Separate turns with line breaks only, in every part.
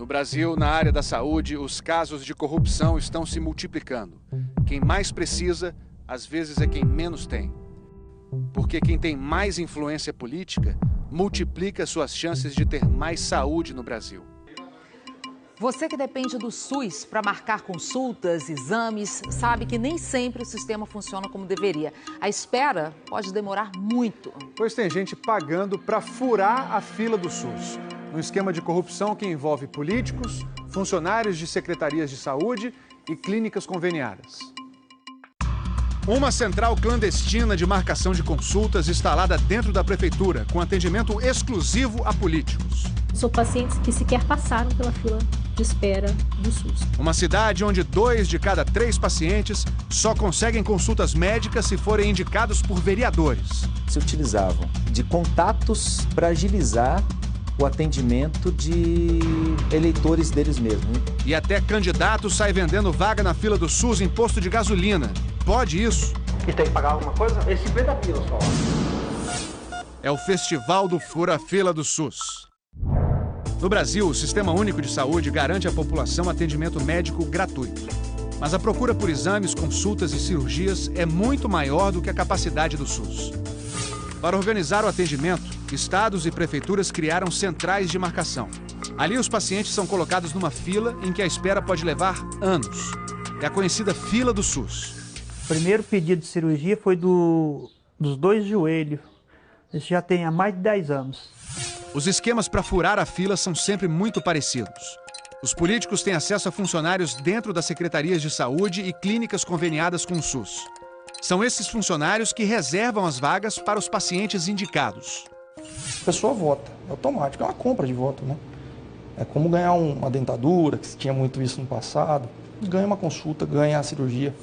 No Brasil, na área da saúde, os casos de corrupção estão se multiplicando. Quem mais precisa, às vezes, é quem menos tem. Porque quem tem mais influência política multiplica suas chances de ter mais saúde no Brasil.
Você que depende do SUS para marcar consultas, exames, sabe que nem sempre o sistema funciona como deveria. A espera pode demorar muito.
Pois tem gente pagando para furar a fila do SUS. Um esquema de corrupção que envolve políticos, funcionários de secretarias de saúde e clínicas conveniadas. Uma central clandestina de marcação de consultas instalada dentro da prefeitura, com atendimento exclusivo a políticos.
São pacientes que sequer passaram pela fila de espera do SUS.
Uma cidade onde 2 de cada 3 pacientes só conseguem consultas médicas se forem indicados por vereadores.
Se utilizavam de contatos para agilizar o atendimento de eleitores deles mesmos.
E até candidato sai vendendo vaga na fila do SUS em posto de gasolina. Pode isso?
E tem que pagar alguma coisa? É 50 pila só.
É o Festival do Fura-Fila do SUS. No Brasil, o Sistema Único de Saúde garante à população atendimento médico gratuito. Mas a procura por exames, consultas e cirurgias é muito maior do que a capacidade do SUS. Para organizar o atendimento, estados e prefeituras criaram centrais de marcação. Ali, os pacientes são colocados numa fila em que a espera pode levar anos. É a conhecida fila do SUS.
O primeiro pedido de cirurgia foi dos 2 joelhos. Isso já tem há mais de 10 anos.
Os esquemas para furar a fila são sempre muito parecidos. Os políticos têm acesso a funcionários dentro das secretarias de saúde e clínicas conveniadas com o SUS. São esses funcionários que reservam as vagas para os pacientes indicados.
A pessoa vota, é automático, é uma compra de voto, né? É como ganhar uma dentadura, que se tinha muito isso no passado. Ganha uma consulta, ganha a cirurgia.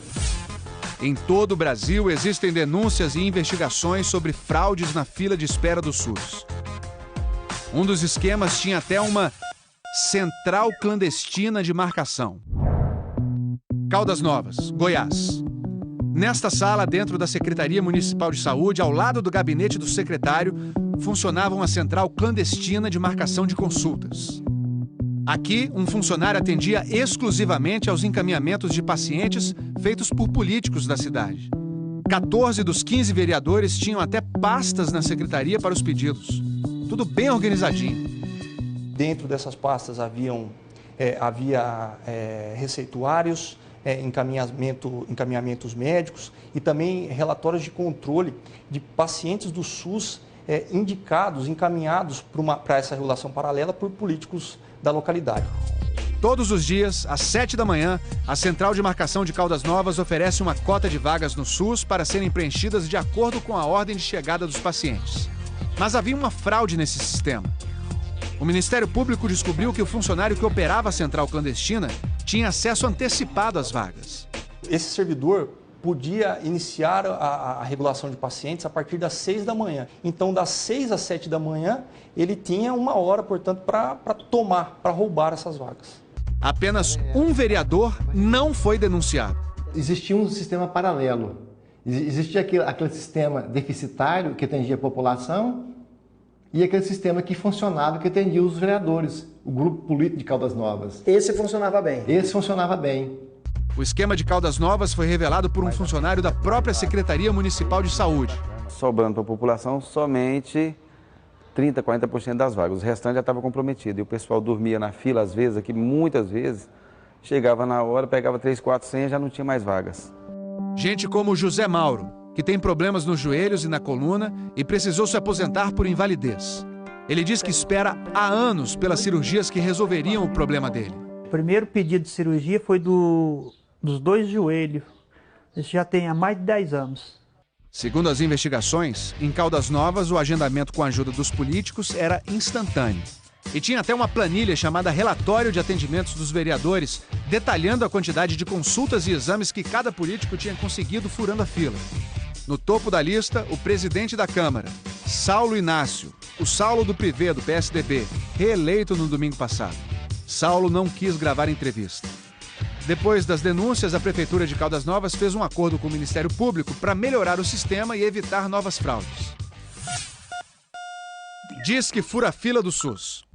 Em todo o Brasil, existem denúncias e investigações sobre fraudes na fila de espera do SUS. Um dos esquemas tinha até uma central clandestina de marcação. Caldas Novas, Goiás. Nesta sala, dentro da Secretaria Municipal de Saúde, ao lado do gabinete do secretário, funcionava uma central clandestina de marcação de consultas. Aqui, um funcionário atendia exclusivamente aos encaminhamentos de pacientes feitos por políticos da cidade. 14 dos 15 vereadores tinham até pastas na secretaria para os pedidos. Tudo bem organizadinho.
Dentro dessas pastas havia receituários, encaminhamentos médicos e também relatórios de controle de pacientes do SUS indicados, encaminhados para essa regulação paralela por políticos da localidade.
Todos os dias, às 7 da manhã, a Central de Marcação de Caldas Novas oferece uma cota de vagas no SUS para serem preenchidas de acordo com a ordem de chegada dos pacientes. Mas havia uma fraude nesse sistema. O Ministério Público descobriu que o funcionário que operava a central clandestina tinha acesso antecipado às vagas.
Esse servidor podia iniciar a regulação de pacientes a partir das 6 da manhã. Então, das 6 às 7 da manhã, ele tinha 1 hora, portanto, para roubar essas vagas.
Apenas um vereador não foi denunciado.
Existia um sistema paralelo. Existia aquele sistema deficitário que atendia a população e aquele sistema que funcionava, que atendia os vereadores, o grupo político de Caldas Novas.
Esse funcionava bem?
Esse funcionava bem.
O esquema de Caldas Novas foi revelado por um funcionário da própria Secretaria Municipal de Saúde.
Sobrando para a população somente 30%, 40% das vagas. O restante já estava comprometido. E o pessoal dormia na fila, às vezes, aqui muitas vezes, chegava na hora, pegava 3, 4 senhas e já não tinha mais vagas.
Gente como José Mauro, que tem problemas nos joelhos e na coluna e precisou se aposentar por invalidez. Ele diz que espera há anos pelas cirurgias que resolveriam o problema dele.
O primeiro pedido de cirurgia foi dos 2 joelhos. Isso já tem há mais de 10 anos.
Segundo as investigações, em Caldas Novas, o agendamento com a ajuda dos políticos era instantâneo. E tinha até uma planilha chamada Relatório de Atendimentos dos Vereadores, detalhando a quantidade de consultas e exames que cada político tinha conseguido furando a fila. No topo da lista, o presidente da Câmara, Saulo Inácio, o Saulo do Privé, do PSDB, reeleito no domingo passado. Saulo não quis gravar entrevista. Depois das denúncias, a Prefeitura de Caldas Novas fez um acordo com o Ministério Público para melhorar o sistema e evitar novas fraudes. Diz que fura a fila do SUS.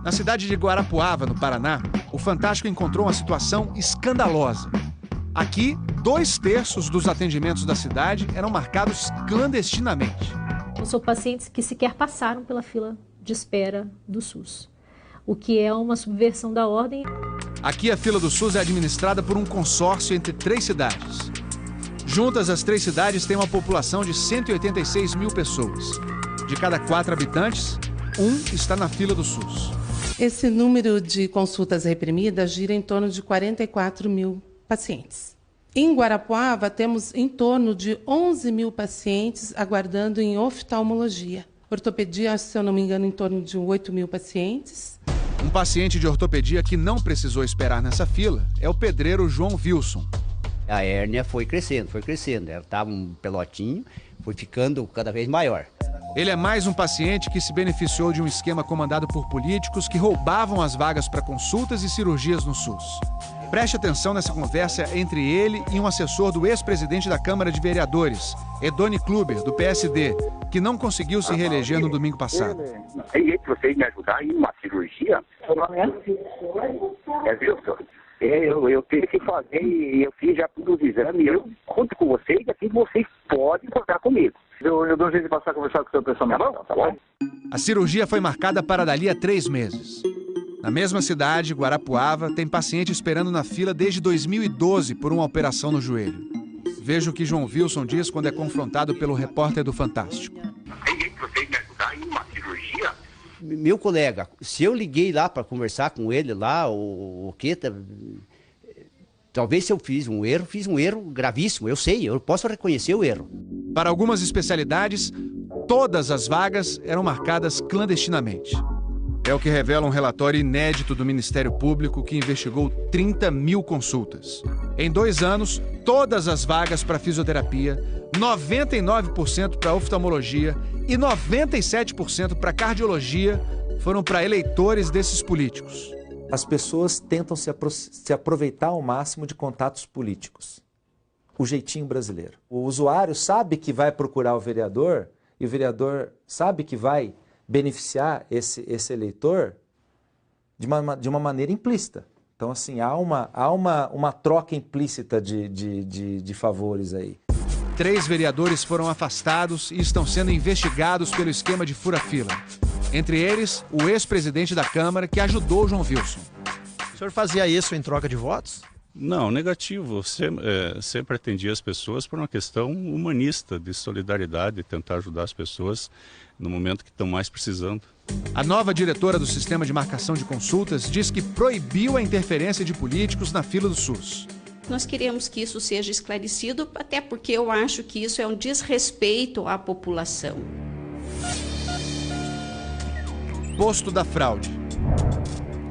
Na cidade de Guarapuava, no Paraná, o Fantástico encontrou uma situação escandalosa. Aqui, 2/3 dos atendimentos da cidade eram marcados clandestinamente.
São pacientes que sequer passaram pela fila de espera do SUS, o que é uma subversão da ordem.
Aqui a fila do SUS é administrada por um consórcio entre 3 cidades. Juntas, as 3 cidades têm uma população de 186 mil pessoas. De cada 4 habitantes, 1 está na fila do SUS.
Esse número de consultas reprimidas gira em torno de 44 mil pacientes. Em Guarapuava, temos em torno de 11 mil pacientes aguardando em oftalmologia. Ortopedia, se eu não me engano, em torno de 8 mil pacientes.
Um paciente de ortopedia que não precisou esperar nessa fila é o pedreiro João Wilson.
A hérnia foi crescendo. Ela estava um pelotinho, foi ficando cada vez maior.
Ele é mais um paciente que se beneficiou de um esquema comandado por políticos que roubavam as vagas para consultas e cirurgias no SUS. Preste atenção nessa conversa entre ele e um assessor do ex-presidente da Câmara de Vereadores, Edoni Kluber, do PSD, que não conseguiu se reeleger no domingo passado.
Tem jeito de vocês me ajudar em uma cirurgia? É, viu, senhor? Eu tenho que fazer, eu fiz já todos os exames, eu conto com vocês, aqui vocês podem contar comigo. Eu dou um jeito de passar a conversar com o seu pessoal. Tá bom?
A cirurgia foi marcada para dali a 3 meses. Na mesma cidade, Guarapuava, tem paciente esperando na fila desde 2012 por uma operação no joelho. Veja o que João Wilson diz quando é confrontado pelo repórter do Fantástico.
Tem jeito de vocês me ajudar em uma cirurgia?
Meu colega, se eu liguei lá para conversar com ele lá, talvez se eu fiz um erro gravíssimo, eu sei, eu posso reconhecer o erro.
Para algumas especialidades, todas as vagas eram marcadas clandestinamente. É o que revela um relatório inédito do Ministério Público que investigou 30 mil consultas. Em 2 anos, todas as vagas para fisioterapia, 99% para oftalmologia e 97% para cardiologia foram para eleitores desses políticos.
As pessoas tentam se aproveitar ao máximo de contatos políticos. O jeitinho brasileiro. O usuário sabe que vai procurar o vereador e o vereador sabe que vai beneficiar esse eleitor de uma maneira implícita. Então, assim, há uma troca implícita de favores aí.
3 vereadores foram afastados e estão sendo investigados pelo esquema de fura-fila. Entre eles, o ex-presidente da Câmara, que ajudou João Wilson.
O senhor fazia isso em troca de votos?
Não, negativo. Sempre atendia as pessoas por uma questão humanista, de solidariedade, tentar ajudar as pessoas no momento que estão mais precisando.
A nova diretora do Sistema de Marcação de Consultas diz que proibiu a interferência de políticos na fila do SUS.
Nós queremos que isso seja esclarecido, até porque eu acho que isso é um desrespeito à população.
Posto da fraude.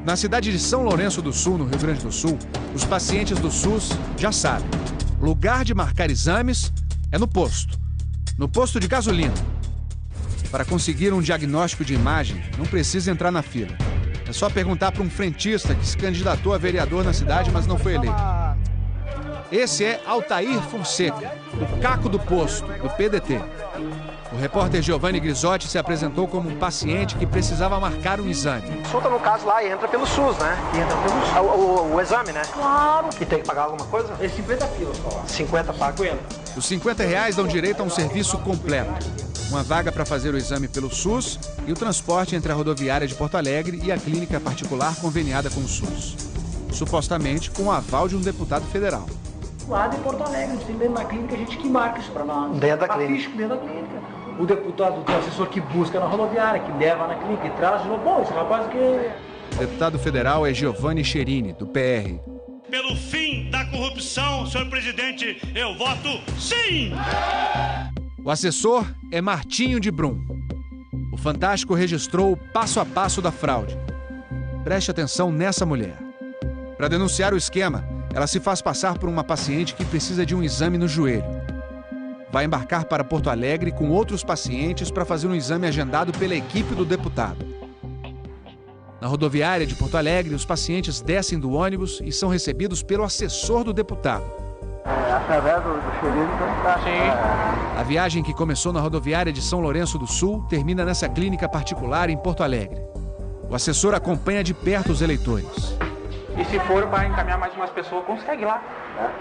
Na cidade de São Lourenço do Sul, no Rio Grande do Sul, os pacientes do SUS já sabem. Lugar de marcar exames é no posto de gasolina. Para conseguir um diagnóstico de imagem, não precisa entrar na fila. É só perguntar para um frentista que se candidatou a vereador na cidade, mas não foi eleito. Esse é Altair Fonseca, o caco do posto, do PDT. O repórter Giovanni Grisotti se apresentou como um paciente que precisava marcar um exame.
Consulta no caso lá e entra pelo SUS, né? Entra pelo SUS. O exame, né? Claro. E tem que pagar alguma coisa? É 50 quilos só. 50 pago.
Os R$50 dão direito a um serviço completo. Uma vaga para fazer o exame pelo SUS e o transporte entre a rodoviária de Porto Alegre e a clínica particular conveniada com o SUS. Supostamente com o aval de um deputado federal.
Lá de Porto Alegre, a gente tem dentro da clínica, a gente que marca isso para nós.
Dentro da clínica?
Dentro da clínica. O deputado tem assessor que busca na rodoviária, que leva na clínica e traz de novo. Bom, esse rapaz que...
O deputado federal é Giovanni Cherini, do PR.
Pelo fim da corrupção, senhor presidente, eu voto sim!
O assessor é Martinho de Brum. O Fantástico registrou o passo a passo da fraude. Preste atenção nessa mulher. Para denunciar o esquema, ela se faz passar por uma paciente que precisa de um exame no joelho. Vai embarcar para Porto Alegre com outros pacientes para fazer um exame agendado pela equipe do deputado. Na rodoviária de Porto Alegre, os pacientes descem do ônibus e são recebidos pelo assessor do deputado.
Através do Chirino, tá?
Sim. A viagem, que começou na rodoviária de São Lourenço do Sul, termina nessa clínica particular em Porto Alegre. O assessor acompanha de perto os eleitores.
E se for para encaminhar mais umas pessoas, consegue lá.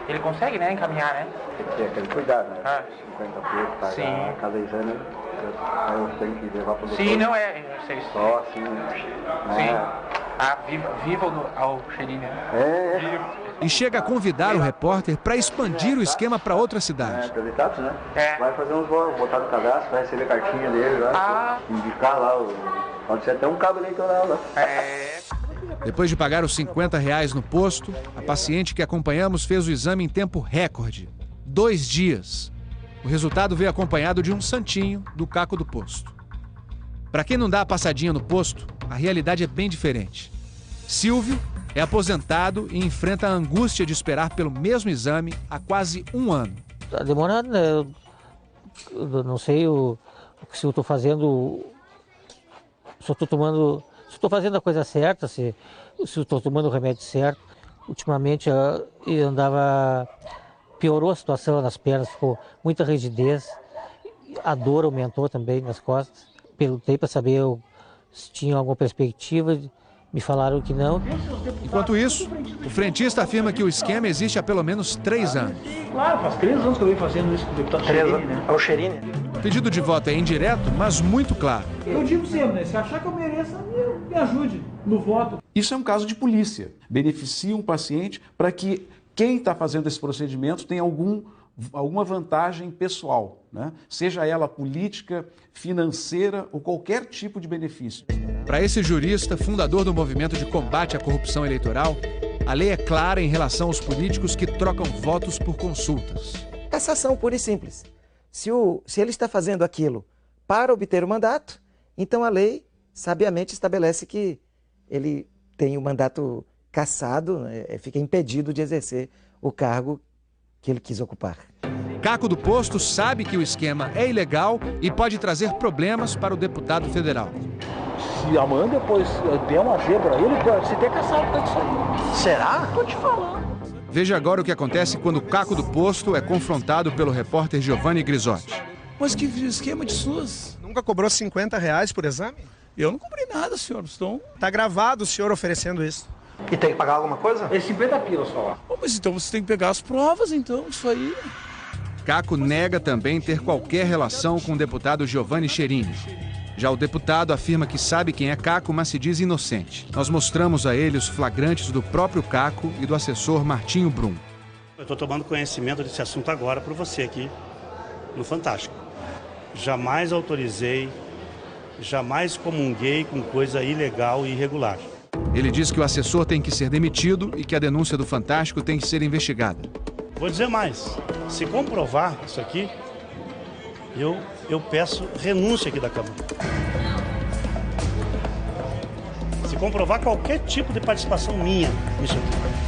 Ele consegue, né, encaminhar, né?
Tem que ter aquele cuidado, né? 50 pesos, pagar cada exame, aí eu tenho que levar para o doutor.
Sim, não é. Sei.
Só assim,
Sim. Viva ao cheirinho, né?
E chega a convidar o repórter para expandir o esquema para outra cidade.
Para Etapas, né? Vai fazer uns votos, botar no cadastro, vai receber a cartinha dele lá, indicar lá, pode ser até um cabo eleitoral lá.
Depois de pagar os R$50 no posto, a paciente que acompanhamos fez o exame em tempo recorde. 2 dias. O resultado veio acompanhado de um santinho do caco do posto. Para quem não dá a passadinha no posto, a realidade é bem diferente. Silvio é aposentado e enfrenta a angústia de esperar pelo mesmo exame há quase 1 ano.
Está demorando, né? Eu não sei se eu estou fazendo... Se eu estou tomando... Se estou fazendo a coisa certa, se eu estou tomando o remédio certo. Ultimamente eu andava... Piorou a situação nas pernas, ficou muita rigidez. A dor aumentou também nas costas. Perguntei para saber se tinha alguma perspectiva. Me falaram que não.
Enquanto isso, o frentista afirma que o esquema existe há pelo menos 3 anos.
Claro, faz 3 anos que eu venho fazendo isso com o deputado Cherini, né?
É o Cherini.
O pedido de voto é indireto, mas muito claro.
Eu digo sempre, né? Se achar que eu mereço, me ajude no voto.
Isso é um caso de polícia. Beneficia um paciente para que quem está fazendo esse procedimento tenha alguma vantagem pessoal, né? Seja ela política, financeira ou qualquer tipo de benefício.
Para esse jurista, fundador do movimento de combate à corrupção eleitoral, a lei é clara em relação aos políticos que trocam votos por consultas.
Cassação pura e simples. Se ele está fazendo aquilo para obter o mandato, então a lei sabiamente estabelece que ele tem o mandato cassado, fica impedido de exercer o cargo que ele quis ocupar.
Caco do Posto sabe que o esquema é ilegal e pode trazer problemas para o deputado federal.
Se amanhã depois der uma zebra, ele pode se ter caçado por isso aí.
Será?
Tô te falando.
Veja agora o que acontece quando o Caco do Posto é confrontado pelo repórter Giovanni Grisotti.
Mas que esquema de SUS?
Nunca cobrou R$50 por exame?
Eu não cobrei nada, senhor.
Tá gravado o senhor oferecendo isso.
E tem que pagar alguma coisa?
É 50 pila só.
Oh, mas então você tem que pegar as provas, então, isso aí.
Caco nega também ter qualquer relação com o deputado Giovanni Cherini. Já o deputado afirma que sabe quem é Caco, mas se diz inocente. Nós mostramos a ele os flagrantes do próprio Caco e do assessor Martinho Brum.
Eu estou tomando conhecimento desse assunto agora por você aqui no Fantástico. Jamais autorizei, jamais comunguei com coisa ilegal e irregular.
Ele diz que o assessor tem que ser demitido e que a denúncia do Fantástico tem que ser investigada.
Vou dizer mais, se comprovar isso aqui, eu peço renúncia aqui da Câmara. Se comprovar qualquer tipo de participação minha nisso aqui.